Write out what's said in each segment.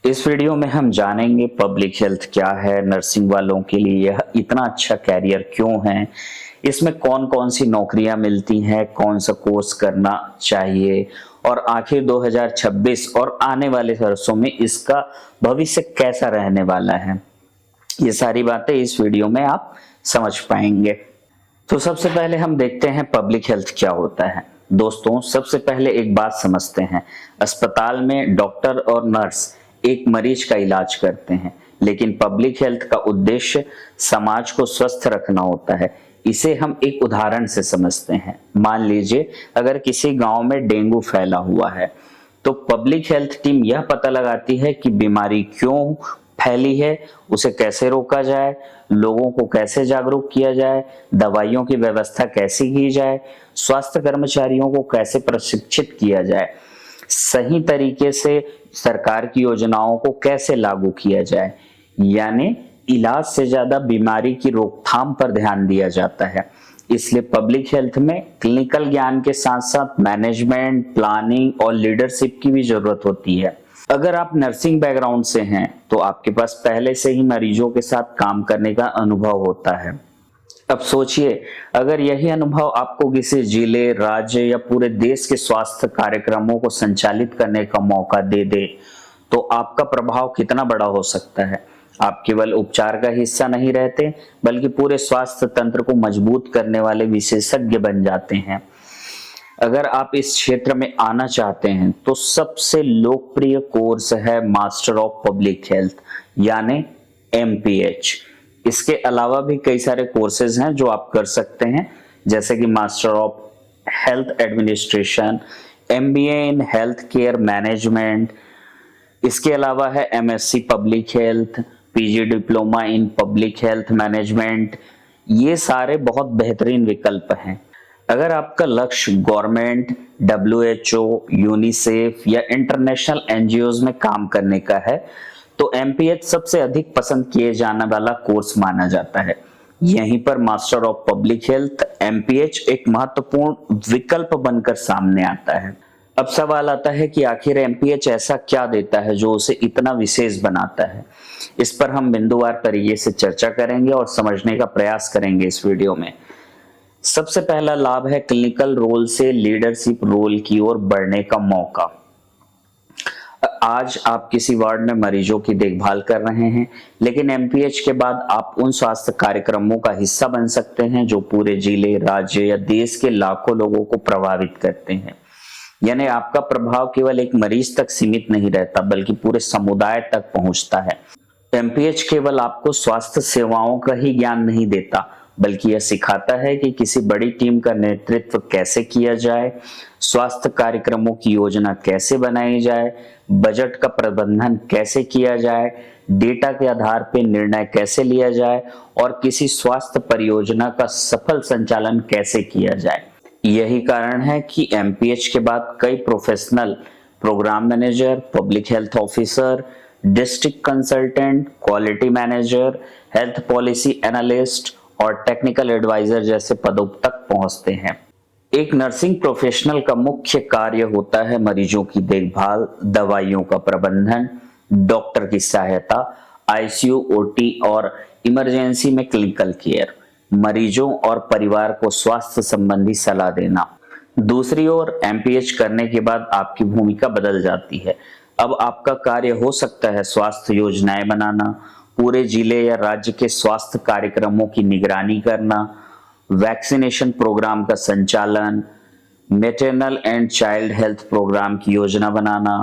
इस वीडियो में हम जानेंगे पब्लिक हेल्थ क्या है, नर्सिंग वालों के लिए यह इतना अच्छा कैरियर क्यों है, इसमें कौन कौन सी नौकरियां मिलती हैं, कौन सा कोर्स करना चाहिए और आखिर 2026 और आने वाले वर्षों में इसका भविष्य कैसा रहने वाला है। ये सारी बातें इस वीडियो में आप समझ पाएंगे। तो सबसे पहले हम देखते हैं पब्लिक हेल्थ क्या होता है। दोस्तों, सबसे पहले एक बात समझते हैं। अस्पताल में डॉक्टर और नर्स एक मरीज का इलाज करते हैं, लेकिन पब्लिक हेल्थ का उद्देश्य समाज को स्वस्थ रखना होता है। इसे हम एक उदाहरण से समझते हैं। मान लीजिए अगर किसी गांव में डेंगू फैला हुआ है, तो पब्लिक हेल्थ टीम यह पता लगाती है कि बीमारी क्यों फैली है, उसे कैसे रोका जाए, लोगों को कैसे जागरूक किया जाए, दवाइयों की व्यवस्था कैसे की जाए, स्वास्थ्य कर्मचारियों को कैसे प्रशिक्षित किया जाए, सही तरीके से सरकार की योजनाओं को कैसे लागू किया जाए। यानी इलाज से ज्यादा बीमारी की रोकथाम पर ध्यान दिया जाता है। इसलिए पब्लिक हेल्थ में क्लिनिकल ज्ञान के साथ साथ मैनेजमेंट, प्लानिंग और लीडरशिप की भी जरूरत होती है। अगर आप नर्सिंग बैकग्राउंड से हैं तो आपके पास पहले से ही मरीजों के साथ काम करने का अनुभव होता है। अब सोचिए, अगर यही अनुभव आपको किसी जिले, राज्य या पूरे देश के स्वास्थ्य कार्यक्रमों को संचालित करने का मौका दे दे, तो आपका प्रभाव कितना बड़ा हो सकता है। आप केवल उपचार का हिस्सा नहीं रहते, बल्कि पूरे स्वास्थ्य तंत्र को मजबूत करने वाले विशेषज्ञ बन जाते हैं। अगर आप इस क्षेत्र में आना चाहते हैं तो सबसे लोकप्रिय कोर्स है मास्टर ऑफ पब्लिक हेल्थ यानी MPH। इसके अलावा भी कई सारे कोर्सेज हैं जो आप कर सकते हैं, जैसे कि master of health administration, MBA in health care management. इसके अलावा है MSc public health, PG diploma in public health management. ये सारे बहुत बेहतरीन विकल्प हैं। अगर आपका लक्ष्य गवर्नमेंट, WHO, यूनिसेफ या इंटरनेशनल NGOs में काम करने का है, तो MPH सबसे अधिक पसंद किए जाने वाला कोर्स माना जाता है। यहीं पर master of public health MPH एक महत्वपूर्ण विकल्प बनकर सामने आता है। अब सवाल आता है कि आखिर MPH ऐसा क्या देता है जो उसे इतना विशेष बनाता है। इस पर हम बिंदुवार तरीके से चर्चा करेंगे और समझने का प्रयास करेंगे इस वीडियो में। सबसे पहला लाभ है क्लिनिकल रोल से लीडरशिप रोल की ओर बढ़ने का मौका। आज आप किसी वार्ड में मरीजों की देखभाल कर रहे हैं, लेकिन MPH के बाद आप उन स्वास्थ्य कार्यक्रमों का हिस्सा बन सकते हैं जो पूरे जिले, राज्य या देश के लाखों लोगों को प्रभावित करते हैं। यानी आपका प्रभाव केवल एक मरीज तक सीमित नहीं रहता, बल्कि पूरे समुदाय तक पहुंचता है। MPH केवल आपको स्वास्थ्य सेवाओं का ही ज्ञान नहीं देता, बल्कि यह सिखाता है कि किसी बड़ी टीम का नेतृत्व कैसे किया जाए, स्वास्थ्य कार्यक्रमों की योजना कैसे बनाई जाए, बजट का प्रबंधन कैसे किया जाए, डेटा के आधार पर निर्णय कैसे लिया जाए और किसी स्वास्थ्य परियोजना का सफल संचालन कैसे किया जाए। यही कारण है कि MPH के बाद कई professional, programme manager, public health officer, district consultant, quality manager, health policy analyst और टेक्निकल एडवाइजर जैसे पदों तक पहुंचते हैं। एक नर्सिंग प्रोफेशनल का मुख्य कार्य होता है मरीजों की देखभाल, दवाइयों का प्रबंधन, डॉक्टर की सहायता, ICU, OT और इमरजेंसी में क्लिनिकल केयर, मरीजों और परिवार को स्वास्थ्य संबंधी सलाह देना। दूसरी ओर MPH करने के बाद आपकी भूमिका बदल जाती है। अब आपका कार्य हो सकता है स्वास्थ्य योजनाएं बनाना, पूरे जिले या राज्य के स्वास्थ्य कार्यक्रमों की निगरानी करना, वैक्सीनेशन प्रोग्राम का संचालन, maternal and child health programme की योजना बनाना,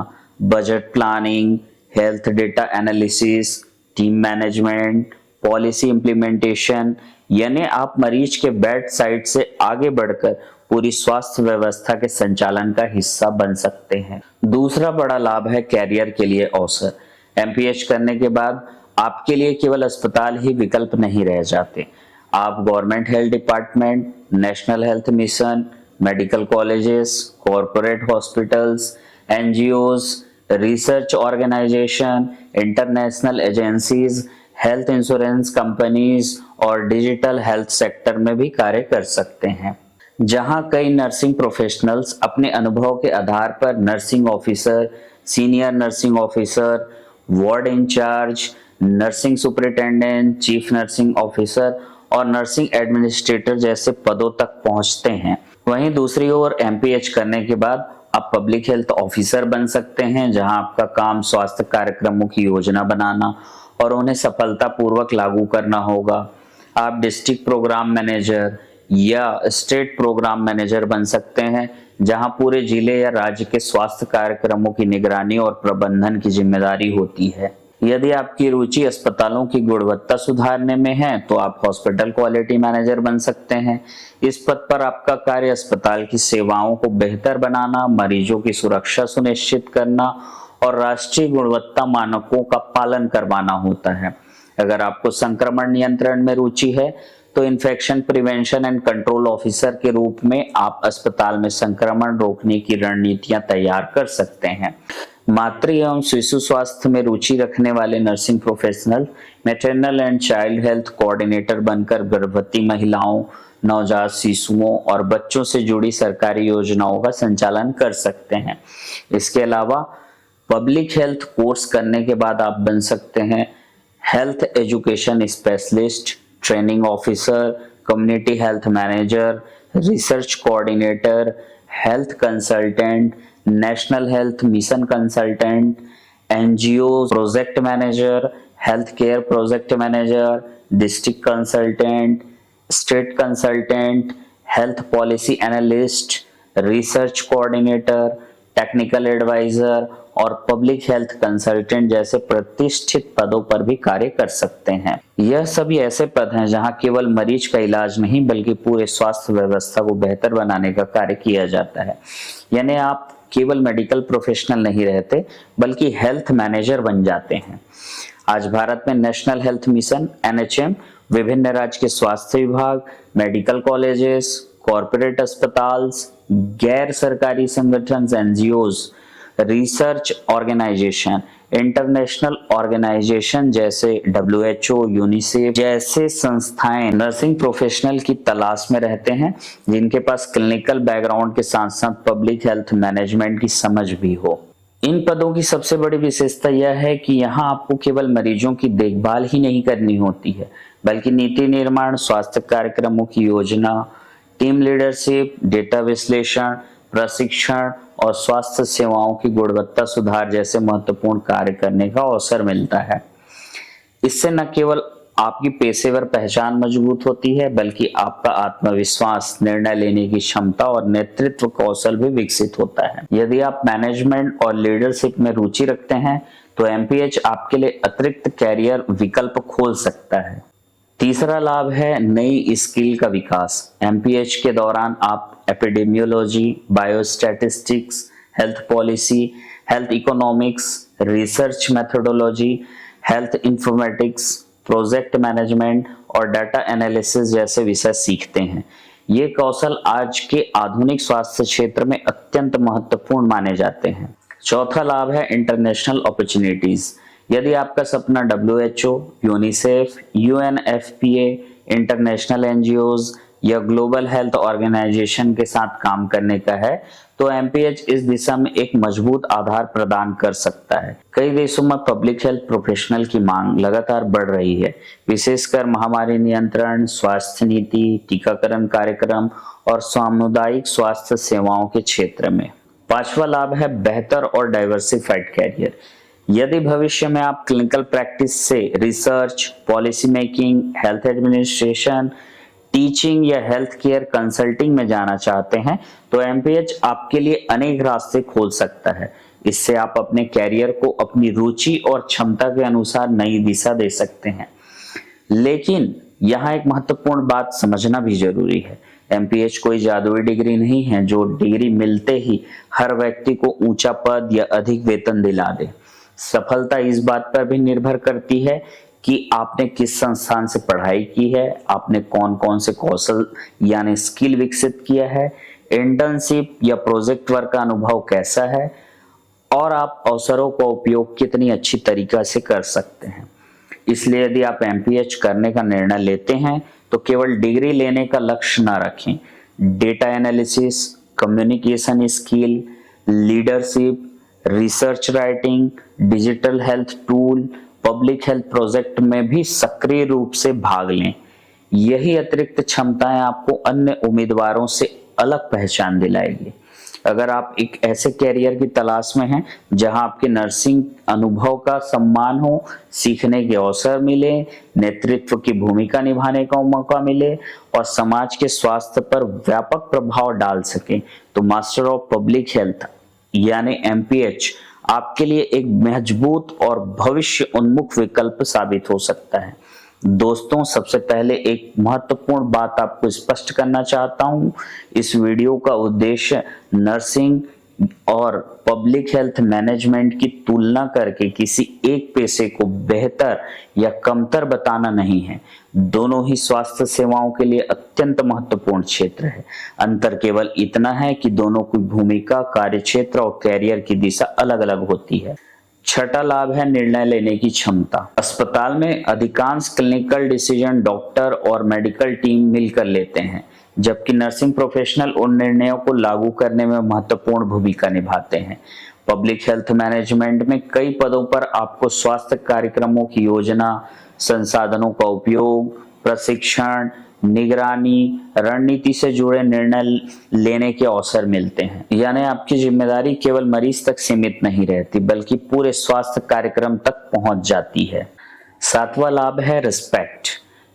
budget planning, health data analysis, team management, policy implementation. यानी आप मरीज के बेड साइड से आगे बढ़कर पूरी स्वास्थ्य व्यवस्था के संचालन का हिस्सा बन सकते हैं। दूसरा बड़ा लाभ है कैरियर के लिए अवसर। MPH करने के बाद आपके लिए केवल अस्पताल ही विकल्प नहीं रह जाते। आप government health department, national health mission, medical colleges, corporate hospitals, NGOs, research organisation, international agencies, health insurance companies और डिजिटल हेल्थ सेक्टर में भी कार्य कर सकते हैं, जहां कई नर्सिंग प्रोफेशनल्स अपने अनुभव के आधार पर nursing officer, senior nursing officer, ward in charge, nursing superintendent, chief nursing officer और नर्सिंग एडमिनिस्ट्रेटर जैसे पदों तक पहुंचते हैं। वहीं दूसरी ओर एमपीएच करने के बाद आप पब्लिक हेल्थ ऑफिसर बन सकते हैं, जहां आपका काम स्वास्थ्य कार्यक्रमों की योजना बनाना और उन्हें सफलतापूर्वक लागू करना होगा। आप डिस्ट्रिक्ट प्रोग्राम मैनेजर या स्टेट प्रोग्राम मैनेजर बन सकते हैं, जहां पूरे जिले या राज्य के स्वास्थ्य कार्यक्रमों की निगरानी और प्रबंधन की जिम्मेदारी होती है। यदि आपकी रुचि अस्पतालों की गुणवत्ता सुधारने में है तो आप हॉस्पिटल क्वालिटी मैनेजर बन सकते हैं। इस पद पर आपका कार्य अस्पताल की सेवाओं को बेहतर बनाना, मरीजों की सुरक्षा सुनिश्चित करना और राष्ट्रीय गुणवत्ता मानकों का पालन करवाना होता है। अगर आपको संक्रमण नियंत्रण में रुचि है तो infection prevention and control officer के रूप में आप अस्पताल में संक्रमण रोकने की रणनीतियां तैयार कर सकते हैं। मातृ एवं शिशु स्वास्थ्य में रुचि रखने वाले nursing professional maternal and child health coordinator बनकर गर्भवती महिलाओं, नवजात शिशुओं और बच्चों से जुड़ी सरकारी योजनाओं का संचालन कर सकते हैं। इसके अलावा पब्लिक हेल्थ कोर्स करने के बाद आप बन सकते हैं health education specialist, training officer, community health manager, research coordinator, health consultant, national health mission consultant, NGO project manager, health care project manager, district consultant, state consultant, health policy analyst, research coordinator, technical advisor और public health consultant जैसे प्रतिष्ठित पदों पर भी कार्य कर सकते हैं। यह सभी ऐसे पद हैं जहां केवल मरीज का इलाज नहीं बल्कि पूरे स्वास्थ्य व्यवस्था को बेहतर बनाने का कार्य किया जाता है। यानी आप केवल मेडिकल प्रोफेशनल नहीं रहते बल्कि हेल्थ मैनेजर बन जाते हैं। आज भारत में नेशनल हेल्थ मिशन एनएचएम, विभिन्न राज्य के स्वास्थ्य विभाग, मेडिकल कॉलेजेस, कॉरपोरेट अस्पताल, गैर सरकारी संगठन NGOs, research organisation, international organisation जैसे WHO, यूनिसेफ जैसे संस्थाएं नर्सिंग प्रोफेशनल की तलाश में रहते हैं जिनके पास क्लिनिकल बैकग्राउंड के साथ साथ पब्लिक हेल्थ मैनेजमेंट की समझ भी हो। इन पदों की सबसे बड़ी विशेषता यह है कि यहाँ आपको केवल मरीजों की देखभाल ही नहीं करनी होती है बल्कि नीति निर्माण, स्वास्थ्य कार्यक्रमों की योजना, टीम लीडरशिप, डेटा विश्लेषण, प्रशिक्षण और स्वास्थ्य सेवाओं की गुणवत्ता सुधार जैसे महत्वपूर्ण कार्य करने का अवसर मिलता है। इससे न केवल आपकी पेशेवर पहचान मजबूत होती है बल्कि आपका आत्मविश्वास, निर्णय लेने की क्षमता और नेतृत्व कौशल भी विकसित होता है। यदि आप मैनेजमेंट और लीडरशिप में रुचि रखते हैं तो एमपीएच आपके लिए अतिरिक्त कैरियर विकल्प खोल सकता है। तीसरा लाभ है नई स्किल का विकास। एमपीएच के दौरान आप epidemiology, biostatistics, health policy, health economics, research methodology, health informatics, project management और डाटा एनालिसिस जैसे विषय सीखते हैं। ये कौशल आज के आधुनिक स्वास्थ्य क्षेत्र में अत्यंत महत्वपूर्ण माने जाते हैं। चौथा लाभ है इंटरनेशनल अपॉर्चुनिटीज। यदि आपका सपना WHO, UNICEF, UNFPA, international NGOs या ग्लोबल हेल्थ ऑर्गेनाइजेशन के साथ काम करने का है तो एमपीएच इस दिशा में एक मजबूत आधार प्रदान कर सकता है। कई देशों में पब्लिक हेल्थ प्रोफेशनल की मांग लगातार बढ़ रही है, विशेषकर महामारी नियंत्रण, स्वास्थ्य नीति, टीकाकरण कार्यक्रम और सामुदायिक स्वास्थ्य सेवाओं के क्षेत्र में। पांचवा लाभ है बेहतर और डाइवर्सिफाइड कैरियर। यदि भविष्य में आप क्लिनिकल प्रैक्टिस से research, policy making, health administration, teaching या हेल्थ केयर कंसल्टिंग में जाना चाहते हैं तो एमपीएच आपके लिए अनेक रास्ते खोल सकता है। इससे आप अपने कैरियर को अपनी रुचि और क्षमता के अनुसार नई दिशा दे सकते हैं। लेकिन यहाँ एक महत्वपूर्ण बात समझना भी जरूरी है। एमपीएच कोई जादुई डिग्री नहीं है जो डिग्री मिलते ही हर व्यक्ति को ऊंचा पद या अधिक वेतन दिला दे। सफलता इस बात पर भी निर्भर करती है कि आपने किस संस्थान से पढ़ाई की है, आपने कौन कौन से कौशल यानी स्किल विकसित किया है, इंटर्नशिप या प्रोजेक्ट वर्क का अनुभव कैसा है और आप अवसरों का उपयोग कितनी अच्छी तरीका से कर सकते हैं। इसलिए यदि आप एमपीएच करने का निर्णय लेते हैं तो केवल डिग्री लेने का लक्ष्य ना रखें। Data analysis, communication skill, leadership, research writing, digital health tool, public health project में भी सक्रिय रूप से भाग लें। यही अतिरिक्त क्षमताएं आपको अन्य उम्मीदवारों से अलग पहचान दिलाएगी। अगर आप एक ऐसे कैरियर की तलाश में हैं जहां आपके नर्सिंग अनुभव का सम्मान हो, सीखने के अवसर मिले, नेतृत्व की भूमिका निभाने का मौका मिले और समाज के स्वास्थ्य पर व्यापक प्रभाव डाल सके, तो मास्टर ऑफ पब्लिक हेल्थ यानी एमपीएच आपके लिए एक मजबूत और भविष्य उन्मुख विकल्प साबित हो सकता है। दोस्तों, सबसे पहले एक महत्वपूर्ण बात आपको स्पष्ट करना चाहता हूं। इस वीडियो का उद्देश्य नर्सिंग और पब्लिक हेल्थ मैनेजमेंट की तुलना करके किसी एक पेशे को बेहतर या कमतर बताना नहीं है। दोनों ही स्वास्थ्य सेवाओं के लिए अत्यंत महत्वपूर्ण क्षेत्र है। अंतर केवल इतना है कि दोनों की भूमिका, कार्यक्षेत्र और कैरियर की दिशा अलग अलग होती है। छठा लाभ है निर्णय लेने की क्षमता। अस्पताल में अधिकांश क्लिनिकल डिसीजन डॉक्टर और मेडिकल टीम मिलकर लेते हैं, जबकि नर्सिंग प्रोफेशनल उन निर्णयों को लागू करने में महत्वपूर्ण भूमिका निभाते हैं। पब्लिक हेल्थ मैनेजमेंट में कई पदों पर आपको स्वास्थ्य कार्यक्रमों की योजना, संसाधनों का उपयोग, प्रशिक्षण, निगरानी, रणनीति से जुड़े निर्णय लेने के अवसर मिलते हैं। यानी आपकी जिम्मेदारी केवल मरीज तक सीमित नहीं रहती, बल्कि पूरे स्वास्थ्य कार्यक्रम तक पहुंच जाती है। सातवां लाभ है रिस्पेक्ट।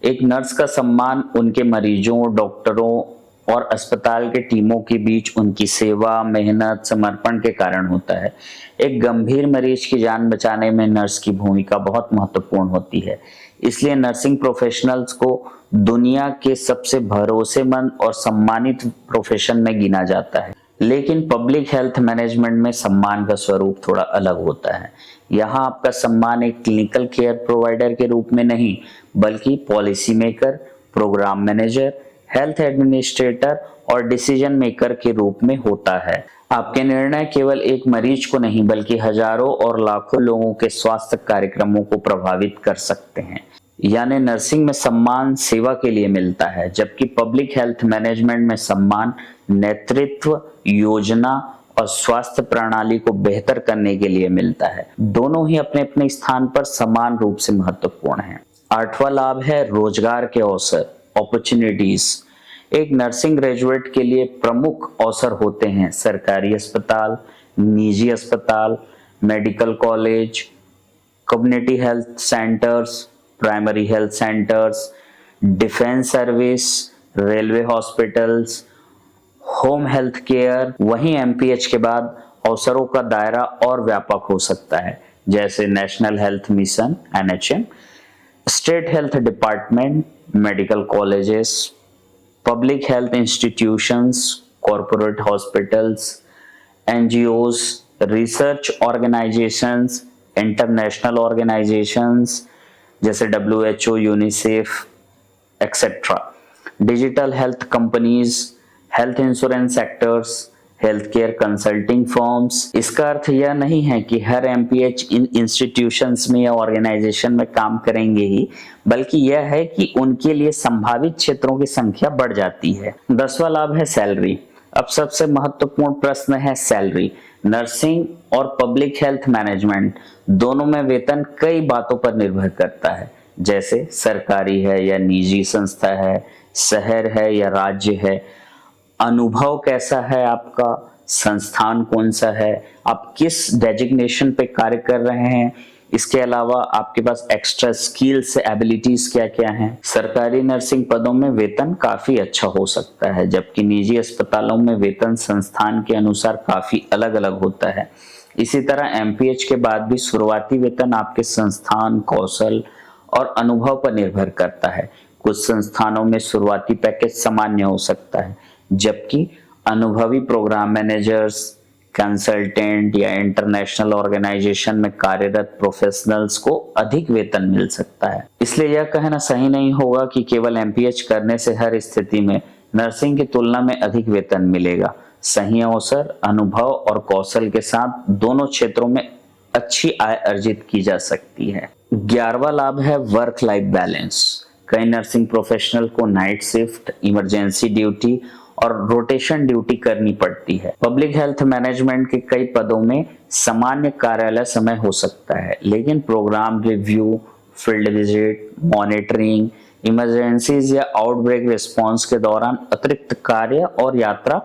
एक नर्स का सम्मान उनके मरीजों, डॉक्टरों और अस्पताल के टीमों के बीच उनकी सेवा, मेहनत, समर्पण के कारण होता है। एक गंभीर मरीज की जान बचाने में नर्स की भूमिका बहुत महत्वपूर्ण होती है। इसलिए नर्सिंग प्रोफेशनल्स को दुनिया के सबसे भरोसेमंद और सम्मानित प्रोफेशन में गिना जाता है। लेकिन पब्लिक हेल्थ मैनेजमेंट में सम्मान का स्वरूप थोड़ा अलग होता है। यहाँ आपका सम्मान एक क्लिनिकल केयर प्रोवाइडर के रूप में नहीं, बल्कि policy maker, programme manager, health administrator और डिसीजन मेकर के रूप में होता है। आपके निर्णय केवल एक मरीज को नहीं, बल्कि हजारों और लाखों लोगों के स्वास्थ्य कार्यक्रमों को प्रभावित कर सकते हैं। यानी नर्सिंग में सम्मान सेवा के लिए मिलता है, जबकि पब्लिक हेल्थ मैनेजमेंट में सम्मान नेतृत्व, योजना और स्वास्थ्य प्रणाली को बेहतर करने के लिए मिलता है। दोनों ही अपने अपने स्थान पर समान रूप से महत्वपूर्ण हैं। आठवां लाभ है रोजगार के अवसर, अपॉर्चुनिटीज। एक नर्सिंग ग्रेजुएट के लिए प्रमुख अवसर होते हैं सरकारी अस्पताल, निजी अस्पताल, medical college, community health centres, primary health centres, defence service, railway hospitals, home health care. वहीं एमपीएच के बाद अवसरों का दायरा और व्यापक हो सकता है, जैसे national health mission NHM, state health department, medical colleges, public health institutions, corporate hospitals, NGOs, research organisations, international organisations जैसे WHO, UNICEF etcetera, digital health companies, health insurance sectors, health care consulting firms. इसका अर्थ यह नहीं है कि हर MPH इन institutions में या organisation में काम करेंगे ही, बल्कि यह है कि उनके लिए संभावित क्षेत्रों की संख्या बढ़ जाती है। 10वां लाभ है सैलरी। अब सबसे महत्वपूर्ण प्रश्न है सैलरी। नर्सिंग और पब्लिक हेल्थ मैनेजमेंट दोनों में वेतन कई बातों पर निर्भर करता है, जैसे सरकारी है या निजी संस्था है, शहर है या राज्य है, अनुभव कैसा है आपका, संस्थान कौन सा है, आप किस डेजिग्नेशन पे कार्य कर रहे हैं, इसके अलावा आपके पास एक्स्ट्रा स्किल्स, एबिलिटीज क्या क्या हैं। सरकारी नर्सिंग पदों में वेतन काफी अच्छा हो सकता है, जबकि निजी अस्पतालों में वेतन संस्थान के अनुसार काफी अलग अलग होता है। इसी तरह एमपीएच के बाद भी शुरुआती वेतन आपके संस्थान, कौशल और अनुभव पर निर्भर करता है। कुछ संस्थानों में शुरुआती पैकेज सामान्य हो सकता है, जबकि अनुभवी प्रोग्राम मैनेजर्स, कंसल्टेंट या इंटरनेशनल ऑर्गेनाइजेशन में कार्यरत प्रोफेशनल्स को अधिक वेतन मिल सकता है। इसलिए यह कहना सही नहीं होगा कि केवल एमपीएच करने से हर स्थिति में नर्सिंग की तुलना में अधिक वेतन मिलेगा। सही अवसर, अनुभव और कौशल के साथ दोनों क्षेत्रों में अच्छी आय अर्जित की जा सकती है। 11वां लाभ है वर्क लाइफ बैलेंस। कई नर्सिंग प्रोफेशनल को नाइट शिफ्ट, इमरजेंसी ड्यूटी और रोटेशन ड्यूटी करनी पड़ती है। पब्लिक हेल्थ मैनेजमेंट के कई पदों में सामान्य कार्यालय समय हो सकता है, लेकिन programme review, field visit, monitoring, emergencies या आउटब्रेक रिस्पांस के दौरान अतिरिक्त कार्य और यात्रा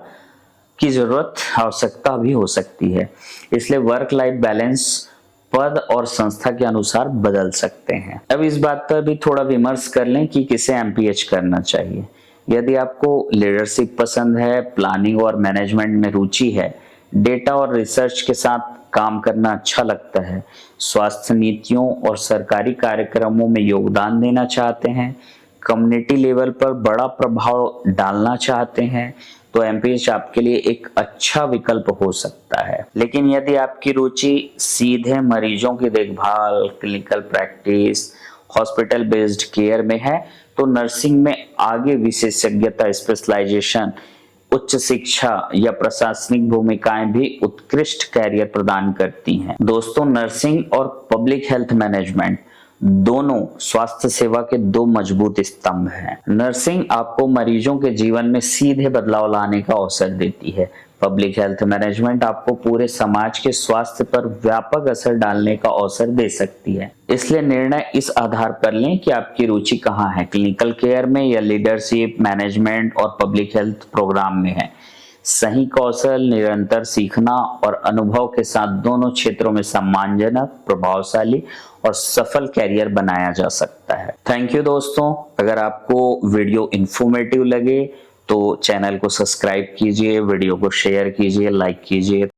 की जरूरत आवश्यकता भी हो सकती है। इसलिए वर्क लाइफ बैलेंस पद और संस्था के अनुसार बदल सकते हैं। अब इस बात पर भी थोड़ा विमर्श कर लें कि किसे एमपीएच करना चाहिए। यदि आपको लीडरशिप पसंद है, प्लानिंग और मैनेजमेंट में रुचि है, डेटा और रिसर्च के साथ काम करना अच्छा लगता है, स्वास्थ्य नीतियों और सरकारी कार्यक्रमों में योगदान देना चाहते हैं, कम्युनिटी लेवल पर बड़ा प्रभाव डालना चाहते हैं, तो एमपीएच आपके लिए एक अच्छा विकल्प हो सकता है। लेकिन यदि आपकी रुचि सीधे मरीजों की देखभाल, clinical practice, hospital based care में है, तो नर्सिंग में आगे विशेषज्ञता, स्पेशलाइजेशन, उच्च शिक्षा या प्रशासनिक भूमिकाएं भी उत्कृष्ट कैरियर प्रदान करती हैं। दोस्तों, नर्सिंग और पब्लिक हेल्थ मैनेजमेंट दोनों स्वास्थ्य सेवा के दो मजबूत स्तंभ हैं। नर्सिंग आपको मरीजों के जीवन में सीधे बदलाव लाने का अवसर देती है। पब्लिक हेल्थ मैनेजमेंट आपको पूरे समाज के स्वास्थ्य पर व्यापक असर डालने का अवसर दे सकती है। इसलिए निर्णय इस आधार पर लें कि आपकी रुचि कहाँ है, क्लिनिकल केयर में या लीडरशिप, मैनेजमेंट और पब्लिक हेल्थ प्रोग्राम में है। सही कौशल, निरंतर सीखना और अनुभव के साथ दोनों क्षेत्रों में सम्मानजनक, प्रभावशाली और सफल कैरियर बनाया जा सकता है। थैंक यू दोस्तों। अगर आपको वीडियो इंफॉर्मेटिव लगे तो चैनल को सब्सक्राइब कीजिए, वीडियो को शेयर कीजिए, लाइक कीजिए।